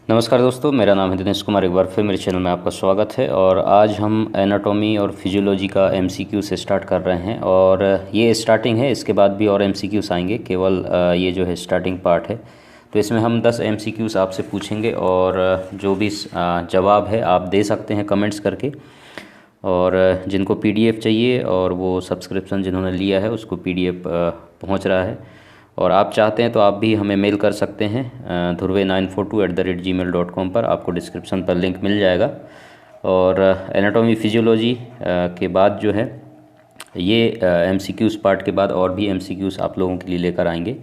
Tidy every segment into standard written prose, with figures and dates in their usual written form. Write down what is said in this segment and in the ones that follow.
नमस्कार दोस्तों, मेरा नाम है दिनेश कुमार। एक बार फिर मेरे चैनल में आपका स्वागत है। और आज हम एनाटॉमी और फिजियोलॉजी का एमसीक्यू से स्टार्ट कर रहे हैं। और ये स्टार्टिंग है, इसके बाद भी और एमसीक्यूस आएंगे। केवल ये जो है स्टार्टिंग पार्ट है। तो इसमें हम 10 एमसीक्यूस आपसे पूछेंगे और जो भी जवाब है आप दे सकते हैं कमेंट्स करके। और जिनको पीडीएफ चाहिए और वो सब्सक्रिप्शन जिन्होंने लिया है उसको पीडीएफ पहुंच रहा है। और आप चाहते हैं तो आप भी हमें मेल कर सकते हैं dhurve942@gmail.com पर। आपको डिस्क्रिप्शन पर लिंक मिल जाएगा। और एनाटॉमी फिजियोलॉजी के बाद जो है ये एमसीक्यूज़ पार्ट के बाद और भी एमसीक्यूज़ आप लोगों के लिए लेकर आएंगे।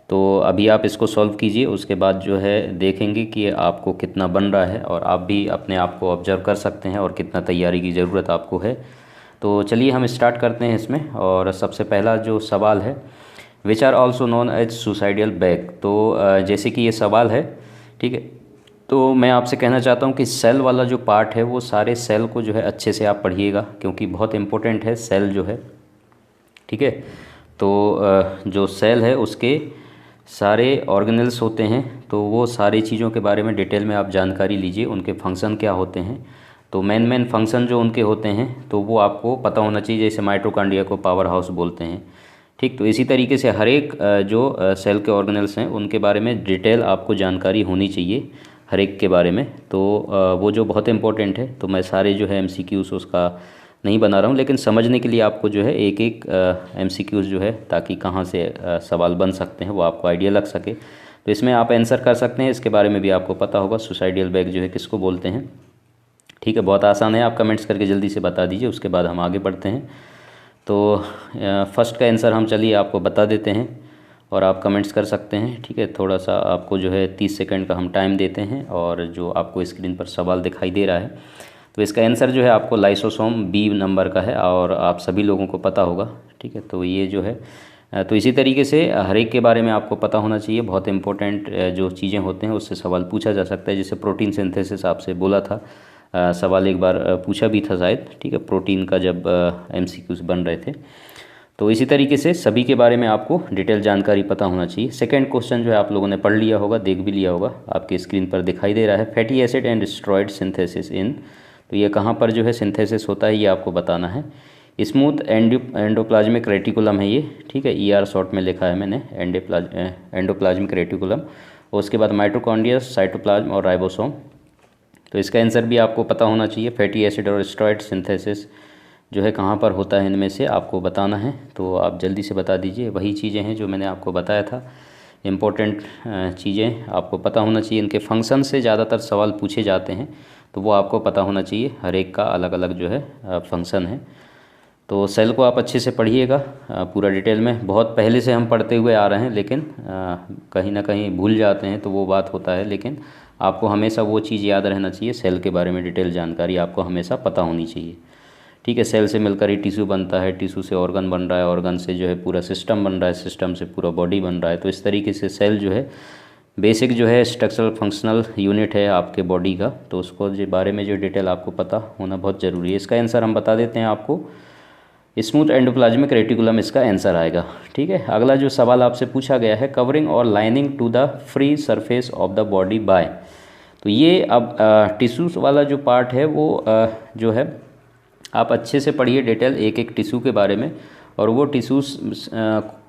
तो अभी आप इसको सॉल्व कीजिए, उसके बाद जो है देखेंगे कि आपको कितना बन रहा है और आप भी अपने आप को ऑब्जर्व कर सकते हैं और कितना तैयारी की ज़रूरत आपको है। तो चलिए हम स्टार्ट करते हैं इसमें। और सबसे पहला जो सवाल है, which are also known as suicidal bag. तो जैसे कि ये सवाल है, ठीक है, तो मैं आपसे कहना चाहता हूँ कि सेल वाला जो पार्ट है वो सारे सेल को जो है अच्छे से आप पढ़िएगा, क्योंकि बहुत इम्पोर्टेंट है सेल जो है, ठीक है। तो जो सेल है उसके सारे ऑर्गेनेल्स होते हैं, तो वो सारी चीज़ों के बारे में डिटेल में आप जानकारी लीजिए, उनके फंक्शन क्या होते हैं। तो मेन फंक्शन जो उनके होते हैं तो वो आपको पता होना चाहिए। जैसे माइटोकॉन्ड्रिया को पावर हाउस बोलते हैं, ठीक। तो इसी तरीके से हर एक जो सेल के ऑर्गेनल्स हैं उनके बारे में डिटेल आपको जानकारी होनी चाहिए हर एक के बारे में। तो वो जो बहुत इम्पोर्टेंट है। तो मैं सारे जो है एमसीक्यूज़ उसका नहीं बना रहा हूँ, लेकिन समझने के लिए आपको जो है एक एक एमसीक्यूज़ जो है, ताकि कहाँ से सवाल बन सकते हैं वो आपको आइडिया लग सके। तो इसमें आप आंसर कर सकते हैं, इसके बारे में भी आपको पता होगा सुसाइडियल बैग जो है किसको बोलते हैं, ठीक है। बहुत आसान है, आप कमेंट्स करके जल्दी से बता दीजिए, उसके बाद हम आगे बढ़ते हैं। तो फर्स्ट का आंसर हम चलिए आपको बता देते हैं और आप कमेंट्स कर सकते हैं, ठीक है। थोड़ा सा आपको जो है 30 सेकंड का हम टाइम देते हैं। और जो आपको स्क्रीन पर सवाल दिखाई दे रहा है, तो इसका आंसर जो है आपको लाइसोसोम बी नंबर का है और आप सभी लोगों को पता होगा, ठीक है। तो ये जो है तो इसी तरीके से हर एक के बारे में आपको पता होना चाहिए। बहुत इंपॉर्टेंट जो चीज़ें होते हैं उससे सवाल पूछा जा सकता है। जैसे प्रोटीन सिंथेसिस आपसे बोला था, सवाल एक बार पूछा भी था शायद, ठीक है, प्रोटीन का जब एमसीक्यूज़ बन रहे थे। तो इसी तरीके से सभी के बारे में आपको डिटेल जानकारी पता होना चाहिए। सेकंड क्वेश्चन जो है आप लोगों ने पढ़ लिया होगा, देख भी लिया होगा, आपके स्क्रीन पर दिखाई दे रहा है। Fatty acid and steroid synthesis in, तो ये कहाँ पर जो है सिंथेसिस होता है ये आपको बताना है। स्मूथ एंडोप्लाज्मिक रेटिकुलम है ये, ठीक है, ईआर शॉर्ट में लिखा है मैंने, एंडोप्लाज्मिक रेटिकुलम। और उसके बाद माइटोकॉन्ड्रिया, साइटोप्लाज्म और राइबोसोम। तो इसका आंसर भी आपको पता होना चाहिए। फैटी एसिड और स्टेरॉयड सिंथेसिस जो है कहाँ पर होता है, इनमें से आपको बताना है। तो आप जल्दी से बता दीजिए। वही चीज़ें हैं जो मैंने आपको बताया था, इम्पोर्टेंट चीज़ें आपको पता होना चाहिए। इनके फंक्शन से ज़्यादातर सवाल पूछे जाते हैं, तो वो आपको पता होना चाहिए। हर एक का अलग अलग जो है फंक्शन है। तो सेल को आप अच्छे से पढ़िएगा पूरा डिटेल में। बहुत पहले से हम पढ़ते हुए आ रहे हैं, लेकिन कहीं ना कहीं भूल जाते हैं, तो वो बात होता है। लेकिन आपको हमेशा वो चीज़ याद रहना चाहिए, सेल के बारे में डिटेल जानकारी आपको हमेशा पता होनी चाहिए, ठीक है। सेल से मिलकर ही टिश्यू बनता है, टिश्यू से ऑर्गन बन रहा है, ऑर्गन से जो है पूरा सिस्टम बन रहा है, सिस्टम से पूरा बॉडी बन रहा है। तो इस तरीके से सेल जो है बेसिक जो है स्ट्रक्चरल फंक्शनल यूनिट है आपके बॉडी का। तो उसको जो बारे में जो डिटेल आपको पता होना बहुत ज़रूरी है। इसका आंसर हम बता देते हैं आपको, स्मूथ एंडोप्लाज्मिक रेटिकुलम इसका आंसर आएगा, ठीक है। अगला जो सवाल आपसे पूछा गया है, कवरिंग और lining to the free surface of the body by. तो ये अब टिश्यूज़ वाला जो पार्ट है वो जो है आप अच्छे से पढ़िए डिटेल एक एक टिश्यू के बारे में। और वो टिश्यूज़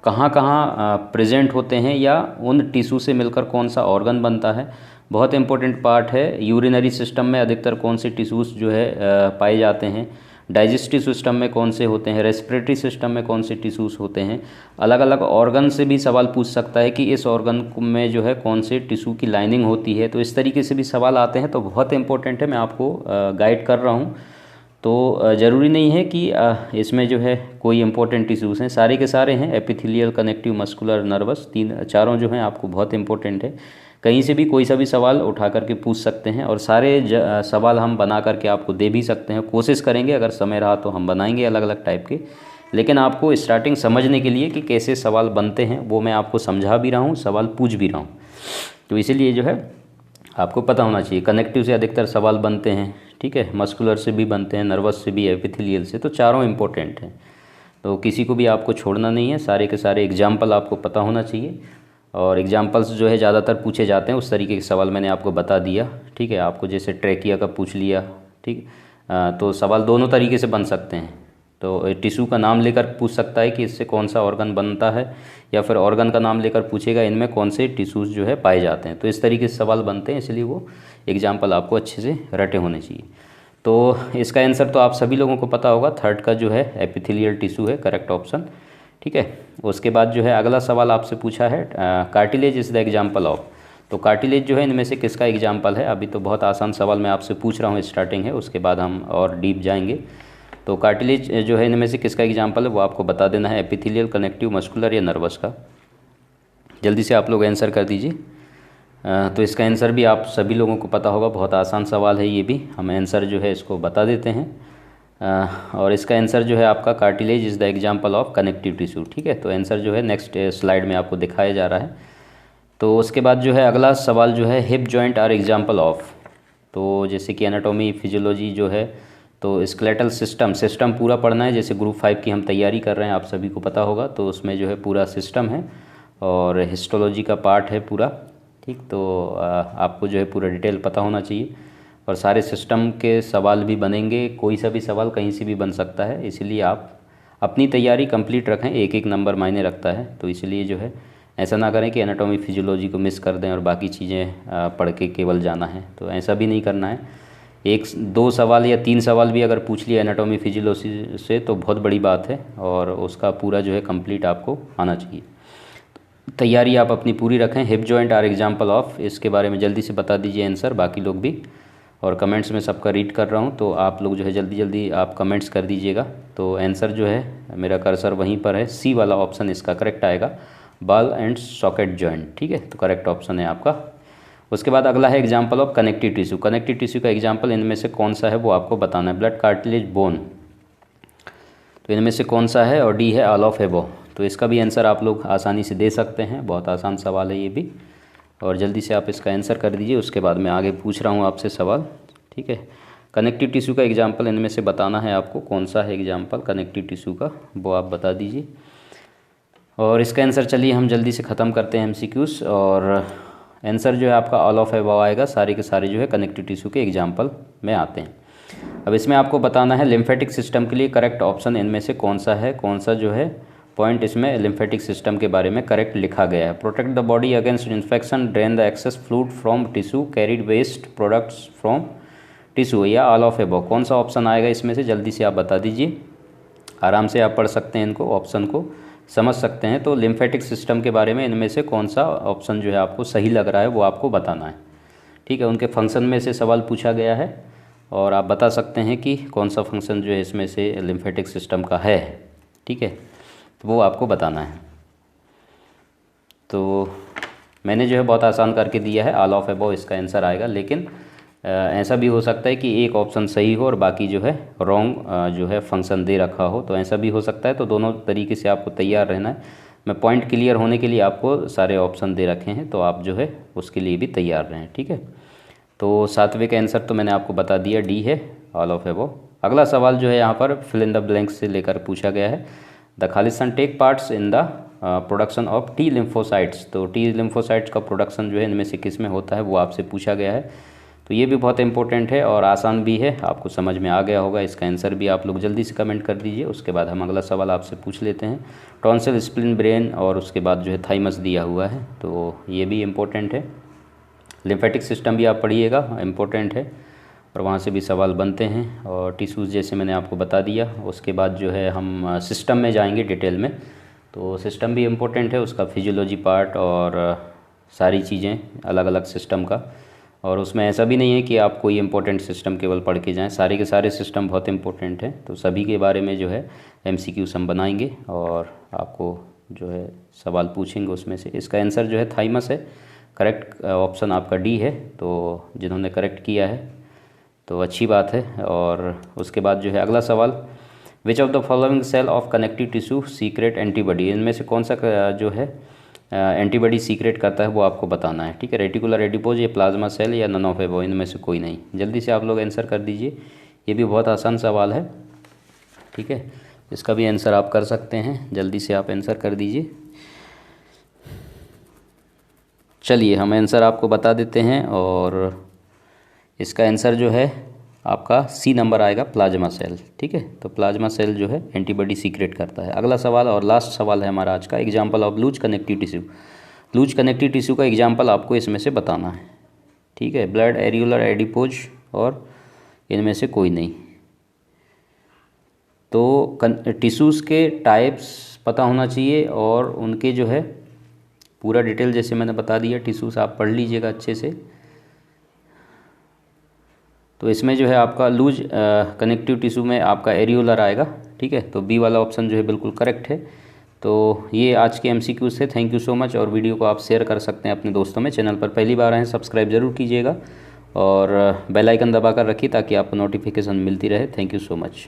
कहाँ कहाँ प्रेजेंट होते हैं, या उन टिश्यू से मिलकर कौन सा ऑर्गन बनता है, बहुत इंपॉर्टेंट पार्ट है। यूरिनरी सिस्टम में अधिकतर कौन से टिश्यूज़ जो है पाए जाते हैं, डाइजेस्टिव सिस्टम में कौन से होते हैं, रेस्पिरेटरी सिस्टम में कौन से टिश्यूज़ होते हैं। अलग अलग ऑर्गन से भी सवाल पूछ सकता है कि इस ऑर्गन में जो है कौन से टिश्यू की लाइनिंग होती है। तो इस तरीके से भी सवाल आते हैं। तो बहुत इंपॉर्टेंट है, मैं आपको गाइड कर रहा हूँ। तो ज़रूरी नहीं है कि इसमें जो है कोई इंपॉर्टेंट टिश्यूज़ हैं, सारे के सारे हैं। एपिथेलियल, कनेक्टिव, मस्कुलर, नर्वस, चारों जो हैं आपको बहुत इंपॉर्टेंट है। कहीं से भी कोई सा भी सवाल उठा करके पूछ सकते हैं, और सारे सवाल हम बना करके आपको दे भी सकते हैं। कोशिश करेंगे, अगर समय रहा तो हम बनाएंगे अलग अलग टाइप के। लेकिन आपको स्टार्टिंग समझने के लिए कि कैसे सवाल बनते हैं वो मैं आपको समझा भी रहा हूँ, सवाल पूछ भी रहा हूँ। तो इसीलिए जो है आपको पता होना चाहिए। कनेक्टिव से अधिकतर सवाल बनते हैं, ठीक है, मस्कुलर से भी बनते हैं, नर्वस से भी, एपिथेलियल से। तो चारों इंपॉर्टेंट हैं, तो किसी को भी आपको छोड़ना नहीं है। सारे के सारे एग्जाम्पल आपको पता होना चाहिए। और एग्जांपल्स जो है ज़्यादातर पूछे जाते हैं, उस तरीके के सवाल मैंने आपको बता दिया। ठीक है, आपको जैसे ट्रैकिया का पूछ लिया, ठीक, तो सवाल दोनों तरीके से बन सकते हैं। तो टिश्यू का नाम लेकर पूछ सकता है कि इससे कौन सा ऑर्गन बनता है, या फिर ऑर्गन का नाम लेकर पूछेगा इनमें कौन से टिश्यूज़ जो है पाए जाते हैं। तो इस तरीके से सवाल बनते हैं, इसलिए वो एग्जाम्पल आपको अच्छे से रटे होने चाहिए। तो इसका आंसर तो आप सभी लोगों को पता होगा, थर्ड का जो है एपिथेलियल टिश्यू है करेक्ट ऑप्शन। ठीक है, उसके बाद जो है अगला सवाल आपसे पूछा है cartilage is the example of. तो कार्टिलेज जो है इनमें से किसका एग्जाम्पल है। अभी तो बहुत आसान सवाल मैं आपसे पूछ रहा हूँ, स्टार्टिंग है, उसके बाद हम और डीप जाएंगे। तो कार्टिलेज जो है इनमें से किसका एग्जाम्पल है वो आपको बता देना है, एपिथेलियल, कनेक्टिव, मस्कुलर या नर्वस का। जल्दी से आप लोग आंसर कर दीजिए। तो इसका आंसर भी आप सभी लोगों को पता होगा, बहुत आसान सवाल है ये भी, हम आंसर जो है इसको बता देते हैं। और इसका आंसर जो है आपका cartilage is the example of connective tissue. ठीक है, तो आंसर जो है नेक्स्ट स्लाइड में आपको दिखाया जा रहा है। तो उसके बाद जो है अगला सवाल जो है hip joint are example of. तो जैसे कि एनाटॉमी फिजियोलॉजी जो है, तो स्केलेटल सिस्टम पूरा पढ़ना है। जैसे ग्रुप 5 की हम तैयारी कर रहे हैं, आप सभी को पता होगा, तो उसमें जो है पूरा सिस्टम है और हिस्टोलॉजी का पार्ट है पूरा। ठीक, तो आपको जो है पूरा डिटेल पता होना चाहिए, और सारे सिस्टम के सवाल भी बनेंगे, कोई सा भी सवाल कहीं से भी बन सकता है, इसलिए आप अपनी तैयारी कंप्लीट रखें, एक एक नंबर मायने रखता है। तो इसलिए जो है ऐसा ना करें कि एनाटॉमी फिजियोलॉजी को मिस कर दें और बाकी चीज़ें पढ़ के केवल जाना है, तो ऐसा भी नहीं करना है। एक दो सवाल या 3 सवाल भी अगर पूछ लिया एनाटॉमी फिजियोलॉजी से तो बहुत बड़ी बात है, और उसका पूरा जो है कंप्लीट आपको आना चाहिए। तैयारी आप अपनी पूरी रखें। Hip joint are example of, इसके बारे में जल्दी से बता दीजिए आंसर, बाकी लोग भी। और कमेंट्स में सबका रीड कर रहा हूँ, तो आप लोग जो है जल्दी जल्दी आप कमेंट्स कर दीजिएगा। तो आंसर जो है मेरा कर्सर वहीं पर है, सी वाला ऑप्शन इसका करेक्ट आएगा, बॉल एंड सॉकेट जॉइंट। ठीक है, तो करेक्ट ऑप्शन है आपका। उसके बाद अगला है example of connective tissue. Connective tissue का एग्जाम्पल इनमें से कौन सा है वो आपको बताना है। ब्लड, कार्टिलेज, बोन, तो इनमें से कौन सा है, और डी है ऑल ऑफ एबव। तो इसका भी आंसर आप लोग आसानी से दे सकते हैं, बहुत आसान सवाल है ये भी, और जल्दी से आप इसका आंसर कर दीजिए। उसके बाद मैं आगे पूछ रहा हूँ आपसे सवाल। ठीक है, कनेक्टिव टिश्यू का एग्जाम्पल इनमें से बताना है आपको, कौन सा है एग्जाम्पल कनेक्टिव टिश्यू का, वो आप बता दीजिए। और इसका आंसर चलिए हम जल्दी से ख़त्म करते हैं एमसीक्यूज, और आंसर जो है आपका ऑल ऑफ एबव आएगा। सारे के सारे जो है कनेक्टिव टिश्यू के एग्जाम्पल में आते हैं। अब इसमें आपको बताना है लिम्फेटिक सिस्टम के लिए करेक्ट ऑप्शन इनमें से कौन सा है, कौन सा जो है पॉइंट इसमें लिम्फेटिक सिस्टम के बारे में करेक्ट लिखा गया है। Protect the body against infection, drain the excess fluid from tissue, carried waste products from tissue, या ऑल ऑफ एबव, कौन सा ऑप्शन आएगा इसमें से, जल्दी से आप बता दीजिए। आराम से आप पढ़ सकते हैं इनको, ऑप्शन को समझ सकते हैं। तो लिम्फेटिक सिस्टम के बारे में इनमें से कौन सा ऑप्शन जो है आपको सही लग रहा है वो आपको बताना है। ठीक है, उनके फंक्शन में से सवाल पूछा गया है, और आप बता सकते हैं कि कौन सा फंक्शन जो है इसमें से लिम्फेटिक सिस्टम का है। ठीक है, तो वो आपको बताना है। तो मैंने जो है बहुत आसान करके दिया है, ऑल ऑफ एबव इसका आंसर आएगा। लेकिन ऐसा भी हो सकता है कि एक ऑप्शन सही हो और बाकी जो है रॉन्ग जो है फंक्शन दे रखा हो, तो ऐसा भी हो सकता है। तो दोनों तरीके से आपको तैयार रहना है। मैं पॉइंट क्लियर होने के लिए आपको सारे ऑप्शन दे रखे हैं, तो आप जो है उसके लिए भी तैयार रहें। ठीक है, तो 7वें का आंसर तो मैंने आपको बता दिया, डी है ऑल ऑफ एबव। अगला सवाल जो है यहाँ पर फिल इन द ब्लैंक्स से लेकर पूछा गया है। The Khalistan takes parts in the production of T lymphocytes. तो टी लिम्फोसाइट्स का प्रोडक्शन जो है इनमें से किस में होता है वो आपसे पूछा गया है। तो ये भी बहुत इंपॉर्टेंट है और आसान भी है, आपको समझ में आ गया होगा। इसका आंसर भी आप लोग जल्दी से कमेंट कर दीजिए। उसके बाद हम अगला सवाल आपसे पूछ लेते हैं। टॉन्सिल, स्प्लीन, ब्रेन, और उसके बाद जो है थाइमस दिया हुआ है, तो ये भी इम्पोर्टेंट है। लिम्फेटिक सिस्टम भी आप पढ़िएगा, इम्पोर्टेंट है, और वहाँ से भी सवाल बनते हैं। और टिश्यूज़ जैसे मैंने आपको बता दिया। उसके बाद जो है हम सिस्टम में जाएंगे डिटेल में। तो सिस्टम भी इम्पोर्टेंट है, उसका फिजियोलॉजी पार्ट और सारी चीज़ें अलग अलग सिस्टम का। और उसमें ऐसा भी नहीं है कि आप कोई इंपॉर्टेंट सिस्टम केवल पढ़ के जाएं, सारे के सारे सिस्टम बहुत इंपॉर्टेंट हैं। तो सभी के बारे में जो है एमसीक्यूज़ हम बनाएंगे और आपको जो है सवाल पूछेंगे उसमें से। इसका आंसर जो है थाइमस है, करेक्ट ऑप्शन आपका डी है। तो जिन्होंने करेक्ट किया है तो अच्छी बात है। और उसके बाद जो है अगला सवाल, which of the following cell of connective tissue secrete antibody. इनमें से कौन सा जो है एंटीबॉडी सीक्रेट करता है वो आपको बताना है। ठीक है, रेटिकुलर एडिपोज, या प्लाज्मा सेल, या नन ऑफ एबव, इनमें से कोई नहीं। जल्दी से आप लोग आंसर कर दीजिए, ये भी बहुत आसान सवाल है। ठीक है, इसका भी आंसर आप कर सकते हैं, जल्दी से आप आंसर कर दीजिए। चलिए हम आंसर आपको बता देते हैं, और इसका आंसर जो है आपका सी नंबर आएगा, प्लाज्मा सेल। ठीक है, तो प्लाज्मा सेल जो है एंटीबॉडी सीक्रेट करता है। अगला सवाल और लास्ट सवाल है हमारा आज का, example of loose connective tissue. Loose connective tissue का एग्जाम्पल आपको इसमें से बताना है। ठीक है, ब्लड, एरियुलर, एडिपोज और इनमें से कोई नहीं। तो टिश्यूज़ के टाइप्स पता होना चाहिए और उनके जो है पूरा डिटेल जैसे मैंने बता दिया, टिश्यूज़ आप पढ़ लीजिएगा अच्छे से। तो इसमें जो है आपका लूज कनेक्टिव टिश्यू में आपका एरियुलर आएगा। ठीक है, तो बी वाला ऑप्शन जो है बिल्कुल करेक्ट है। तो ये आज के एमसीक्यूज़ थे। Thank you so much. और वीडियो को आप शेयर कर सकते हैं अपने दोस्तों में। चैनल पर पहली बार आए हैं सब्सक्राइब ज़रूर कीजिएगा और बेल आइकन दबा कर रखिए ताकि आपको नोटिफिकेशन मिलती रहे। Thank you so much.